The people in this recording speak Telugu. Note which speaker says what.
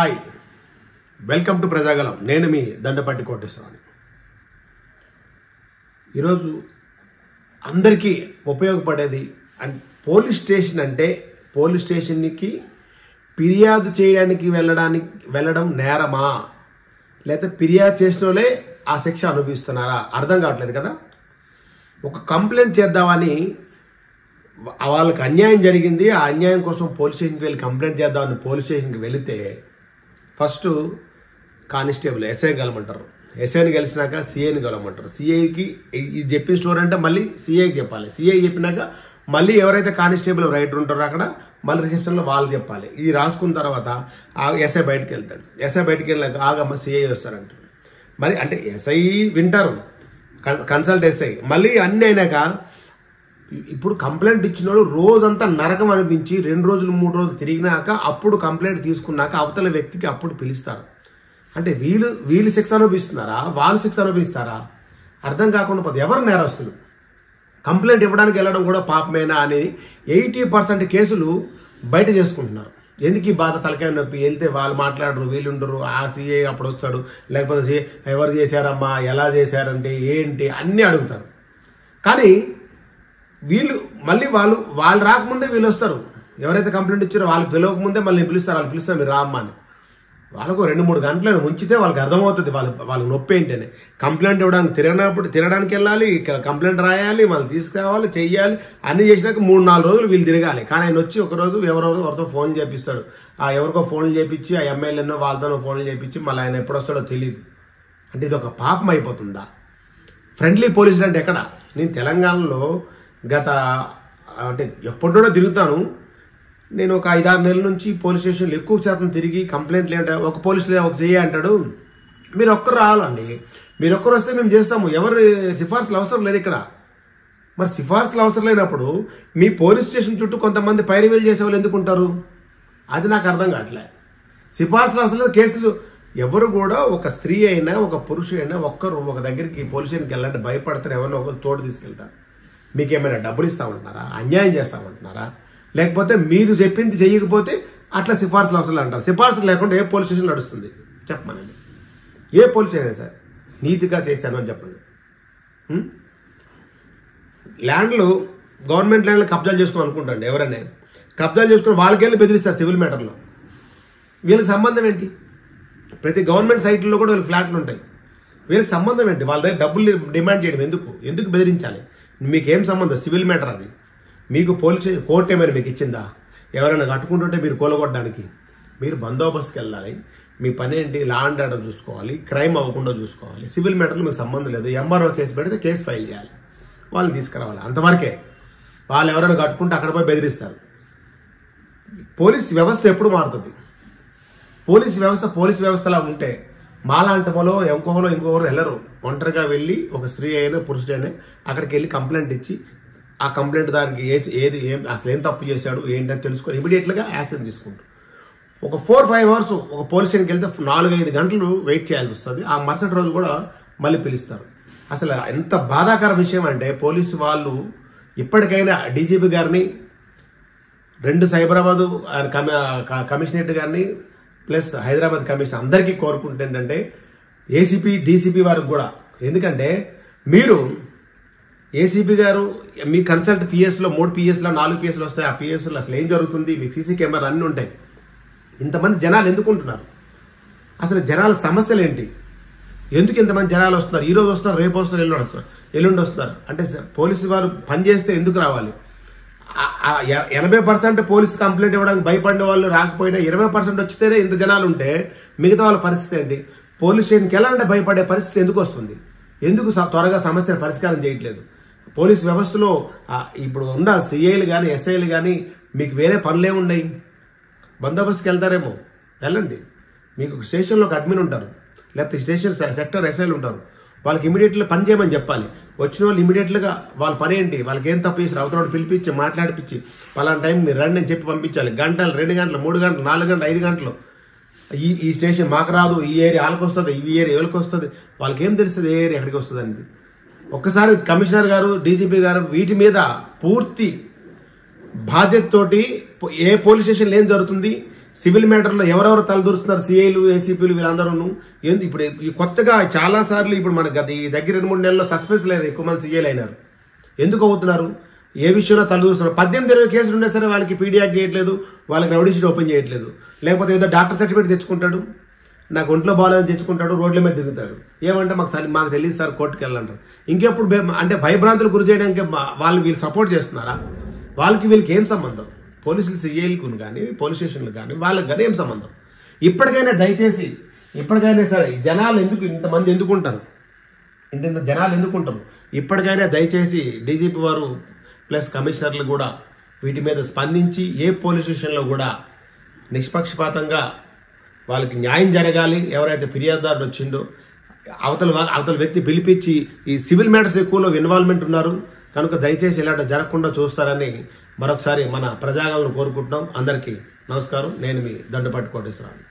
Speaker 1: Hi, welcome to Prajagalam. నేను మీ దండపాటి కోటేశ్వరరావు. ఈరోజు అందరికీ ఉపయోగపడేది అండ్ పోలీస్ స్టేషన్ అంటే పోలీస్ స్టేషన్కి ఫిర్యాదు చేయడానికి వెళ్ళడం నేరమా, లేకపోతే ఫిర్యాదు చేసిన వాళ్ళే ఆ శిక్ష అనుభవిస్తున్నారా అర్థం కావట్లేదు కదా. ఒక కంప్లైంట్ చేద్దామని వాళ్ళకి అన్యాయం జరిగింది, ఆ అన్యాయం కోసం పోలీస్ స్టేషన్కి వెళ్ళి కంప్లైంట్ చేద్దామని పోలీస్ స్టేషన్కి వెళితే ఫస్ట్ కానిస్టేబుల్ ఎస్ఐని కలమంటారు, ఎస్ఐని కలిసినాక సిఐని కలమంటారు. సిఐకి ఇది చెప్పిన స్టోరీ అంటే మళ్ళీ సిఐకి చెప్పాలి, సిఐ చెప్పినాక మళ్ళీ ఎవరైతే కానిస్టేబుల్ రైటర్ ఉంటారో అక్కడ మళ్ళీ రిసెప్షన్లో వాళ్ళు చెప్పాలి. ఇది రాసుకున్న తర్వాత ఎస్ఐ బయటకు వెళ్తాడు. ఎస్ఐ బయటకు వెళ్ళాక ఆగమ్మ సిఐ వస్తారంటారు. మరి అంటే ఎస్ఐ వింటారు, కన్సల్ట్ ఎస్ఐ. మళ్ళీ అన్నీ అయినాక ఇప్పుడు కంప్లైంట్ ఇచ్చిన వాళ్ళు రోజంతా నరకం అనిపించి 2 రోజులు 3 రోజులు తిరిగినాక అప్పుడు కంప్లైంట్ తీసుకున్నాక అవతల వ్యక్తికి అప్పుడు పిలుస్తారు. అంటే వీళ్ళు శిక్ష అనుభవిస్తున్నారా, వాళ్ళు శిక్ష అనుభవిస్తారా అర్థం కాకుండా పోతే ఎవరు నేరస్తులు. కంప్లైంట్ ఇవ్వడానికి వెళ్ళడం కూడా పాపమేనా అని 80% కేసులు బయట చేసుకుంటున్నారు. ఎందుకు ఈ బాధ, తలకాయ నొప్పి, వెళ్తే వాళ్ళు మాట్లాడరు, వీళ్ళు ఉండరు, ఆ సిఐ అప్పుడు వస్తాడు, లేకపోతే సిఐ ఎవరు చేశారమ్మా, ఎలా చేశారంటే ఏంటి అన్నీ అడుగుతారు. కానీ వీళ్ళు మళ్ళీ వాళ్ళు రాకముందే వీళ్ళు వస్తారు. ఎవరైతే కంప్లైంట్ ఇచ్చారో వాళ్ళు పిలవకముందే మళ్ళీ పిలుస్తారు. వాళ్ళు పిలుస్తారు మీరు రామ్మా అని. వాళ్ళకు 2-3 గంటలను ఉంచితే వాళ్ళకి అర్థమవుతుంది వాళ్ళకి నొప్పి ఏంటని. కంప్లైంట్ ఇవ్వడానికి తిరగడానికి వెళ్ళాలి, కంప్లైంట్ రాయాలి, మళ్ళీ తీసుకురావాలి, చెయ్యాలి, అన్ని చేసినాక 3-4 రోజులు వీళ్ళు తిరగాలి. కానీ ఆయన వచ్చి ఒకరోజు ఎవరితో ఫోన్ చేపిస్తాడు. ఆ ఎవరికో ఫోన్లు చేపించి ఆ ఎమ్మెల్యేనో వాళ్ళతో ఫోన్లు చేపించి మళ్ళీ ఆయన ఎప్పుడు వస్తాడో తెలియదు. అంటే ఇది ఒక పాపం అయిపోతుందా? ఫ్రెండ్లీ పోలీసులు అంటే ఎక్కడ? నేను తెలంగాణలో గత అంటే ఎప్పుడో తిరుగుతాను. నేను ఒక 5-6 నెలల నుంచి పోలీస్ స్టేషన్లు ఎక్కువ శాతం తిరిగి కంప్లైంట్లు ఏంటంటే ఒక పోలీసులు ఒక సిఐ అంటాడు, మీరు ఒక్కరు రావాలండి, మీరు ఒక్కరు వస్తే మేము చేస్తాము, ఎవరు సిఫార్సులు అవసరం లేదు ఇక్కడ. మరి సిఫార్సులు అవసరం లేనప్పుడు మీ పోలీస్ స్టేషన్ చుట్టూ కొంతమంది పైరవీలు చేసే వాళ్ళు ఎందుకు ఉంటారు? అది నాకు అర్థం కావట్లే. సిఫార్సులు అవసరం లేదు, కేసులు ఎవరు కూడా ఒక స్త్రీ అయినా ఒక పురుషుడైనా ఒక్కరు ఒక దగ్గరికి పోలీస్ స్టేషన్కి వెళ్ళాలంటే భయపడతారు, ఎవరినో ఒకరు తోడు తీసుకెళ్తారు. మీకేమైనా డబ్బులు ఇస్తామంటున్నారా, అన్యాయం చేస్తామంటున్నారా, లేకపోతే మీరు చెప్పింది చేయకపోతే అట్లా సిఫార్సులు అవసరం అంటారు. సిఫార్సులు లేకుండా ఏ పోలీస్ స్టేషన్ నడుస్తుంది చెప్పమనండి. ఏ పోలీస్ స్టేషన్ సార్ నీతిగా చేశాను అని చెప్పండి. ల్యాండ్లు గవర్నమెంట్ ల్యాండ్లు కబ్జాలు చేసుకోవాలి అనుకుంటాండి. ఎవరైనా కబ్జాలు చేసుకుని వాళ్ళకెళ్ళి బెదిరిస్తారు సివిల్ మ్యాటర్లో. వీళ్ళకి సంబంధం ఏంటి? ప్రతి గవర్నమెంట్ సైట్లో కూడా వీళ్ళకి ఫ్లాట్లు ఉంటాయి. వీళ్ళకి సంబంధం ఏంటి? వాళ్ళ దగ్గర డబ్బులు డిమాండ్ చేయడం ఎందుకు బెదిరించాలి? మీకేం సంబంధం? సివిల్ మ్యాటర్ అది. మీకు పోలీస్ కోర్టు ఏమైనా మీకు ఇచ్చిందా? ఎవరైనా కట్టుకుంటుంటే మీరు కూలగొట్టడానికి మీరు బందోబస్తుకి వెళ్ళాలి. మీ పని ఏంటి? లా అండ్ ఆర్డర్ చూసుకోవాలి, క్రైమ్ అవ్వకుండా చూసుకోవాలి. సివిల్ మ్యాటర్లో మీకు సంబంధం లేదు. ఎంఆర్ఓ కేసు పెడితే కేసు ఫైల్ చేయాలి, వాళ్ళని తీసుకురావాలి, అంతవరకే. వాళ్ళు ఎవరైనా కట్టుకుంటే అక్కడ పోయి బెదిరిస్తారు. పోలీస్ వ్యవస్థ ఎప్పుడు మారుతుంది? పోలీస్ వ్యవస్థలా ఉంటే మాలాంటి వాళ్ళు ఇంకొకరు వెళ్ళరు. ఒంటరిగా వెళ్ళి ఒక స్త్రీ అయినా పురుషుడైనా అక్కడికి వెళ్ళి కంప్లైంట్ ఇచ్చి ఆ కంప్లైంట్ దానికి అసలు ఏం తప్పు చేశాడు ఏంటని తెలుసుకొని ఇమీడియట్గా యాక్షన్ తీసుకుంటారు. ఒక 4-5 అవర్స్ ఒక పోలీస్ స్టేషన్కి వెళ్తే 4-5 గంటలు వెయిట్ చేయాల్సి వస్తుంది. ఆ మరుసటి రోజు కూడా మళ్ళీ పిలుస్తారు. అసలు ఎంత బాధాకర విషయం అంటే పోలీసు వాళ్ళు ఇప్పటికైనా డీజీపీ గారిని, 2 సైబరాబాద్ కమిషనరేట్ గారిని ప్లస్ హైదరాబాద్ కమిషనర్ అందరికీ కోరుకుంటే ఏంటంటే ఏసీపీ డీసీపీ వారికి కూడా, ఎందుకంటే మీరు ఏసీపీ గారు మీ కన్సల్ట్ పిఎస్లో 3 పిఎస్లో 4 పిఎస్లు వస్తాయి. ఆ పిఎస్లో అసలు ఏం జరుగుతుంది, మీకు సీసీ కెమెరా అన్నీ ఉంటాయి. ఇంతమంది జనాలు ఎందుకు ఉంటున్నారు? అసలు జనాల సమస్యలు ఏంటి? ఎందుకు ఇంతమంది జనాలు వస్తున్నారు? ఈరోజు వస్తున్నారు, రేపు వస్తున్నారు, ఎల్లుండి వస్తున్నారు. అంటే పోలీసు వారు పనిచేస్తే ఎందుకు రావాలి? 80% పోలీసు కంప్లైంట్ ఇవ్వడానికి భయపడిన వాళ్ళు రాకపోయినా 20% వచ్చితేనే ఇంత జనాలు ఉంటే మిగతా వాళ్ళ పరిస్థితి ఏంటి? పోలీస్ స్టేషన్కి ఎలా అంటే భయపడే పరిస్థితి ఎందుకు వస్తుంది? ఎందుకు త్వరగా సమస్యను పరిష్కారం చేయట్లేదు? పోలీస్ వ్యవస్థలో ఇప్పుడు ఉన్న సిఐలు కానీ ఎస్ఐలు కానీ మీకు వేరే పనులే ఉన్నాయి. బందోబస్తుకి వెళ్తారేమో, వెళ్ళండి. మీకు స్టేషన్లో ఒక అడ్మిన్ ఉంటారు, లేకపోతే స్టేషన్ సెక్టర్ ఎస్ఐలు ఉంటారు. వాళ్ళకి ఇమీడియట్గా పని చేయమని చెప్పాలి. వచ్చిన వాళ్ళు ఇమీడియట్గా వాళ్ళ పని ఏంటి, వాళ్ళకి ఏం తప్పు చేసి అవతల పిలిపించి మాట్లాడిపించి పలానా టైం మీరు రండి అని చెప్పి పంపించాలి. గంటలు, 2 గంటలు, 3 గంటలు, 4 గంటలు, 5 గంటలు. ఈ స్టేషన్ మాకు రాదు, ఈ ఏరియా వాళ్ళకి వస్తుంది, ఈ ఏరియా ఎవరికి వస్తుంది, వాళ్ళకి ఏం తెలుస్తుంది ఏ ఏరియా ఎక్కడికి వస్తుంది అనేది. ఒక్కసారి కమిషనర్ గారు, డీజీపీ గారు వీటి మీద పూర్తి బాధ్యతతోటి ఏ పోలీస్ స్టేషన్లో ఏం జరుగుతుంది, సివిల్ మ్యాటర్లో ఎవరెవరు తలదూరుస్తున్నారు, సిఐలు, ఏసీపీలు వీళ్ళందరూ. ఇప్పుడు కొత్తగా చాలా సార్లు ఇప్పుడు మనకు ఈ దగ్గర 2-3 నెలల్లో సస్పెన్స్లు అయినారు, ఎక్కువ మంది సిఐలు అయినారు. ఎందుకు అవుతున్నారు? ఏ విషయంలో తలదూరుస్తున్నారు? 18-20 కేసులు ఉన్నా సరే వాళ్ళకి పీడియాక్ట్ చేయట్లేదు, వాళ్ళకి రౌడీ షీట్ ఓపెన్ చేయట్లేదు. లేకపోతే ఏదో డాక్టర్ సర్టిఫికేట్ తెచ్చుకుంటాడు, నాకు ఒంట్లో బాగాలని తెచ్చుకుంటాడు, రోడ్ల మీద తిరుగుతాడు. ఏమంటే మాకు తెలియదు సార్, కోర్టుకు వెళ్ళంటారు. ఇంకెప్పుడు అంటే భయభ్రాంతులు గురి చేయడానికి వీళ్ళు సపోర్ట్ చేస్తున్నారా? వీళ్ళకి ఏం సంబంధం? పోలీసులు సిఐలకు కానీ పోలీస్ స్టేషన్లు కానీ వాళ్ళకి కానీ ఏం సంబంధం? ఇప్పటికైనా దయచేసి సరే జనాలు ఇంతమంది ఎందుకు ఉంటారు, ఇంత జనాలు ఎందుకు ఉంటారు? ఇప్పటికైనా దయచేసి డీజీపీ వారు ప్లస్ కమిషనర్లు కూడా వీటి మీద స్పందించి ఏ పోలీస్ స్టేషన్లో కూడా నిష్పక్షపాతంగా వాళ్ళకి న్యాయం జరగాలి. ఎవరైతే ఫిర్యాదుదారుడు వచ్చిండో అవతల వ్యక్తి పిలిపించి ఈ సివిల్ మ్యాటర్స్ ఎక్కువలో ఇన్వాల్వ్మెంట్ ఉన్నారు కనుక దయచేసి ఇలాంటి జరగకుండా చూస్తారని మరొకసారి మన ప్రజాగణను కోరుకుంటున్నాం. అందరికీ నమస్కారం. నేను మీ దండుపాటి కోటేశ్వరరావు.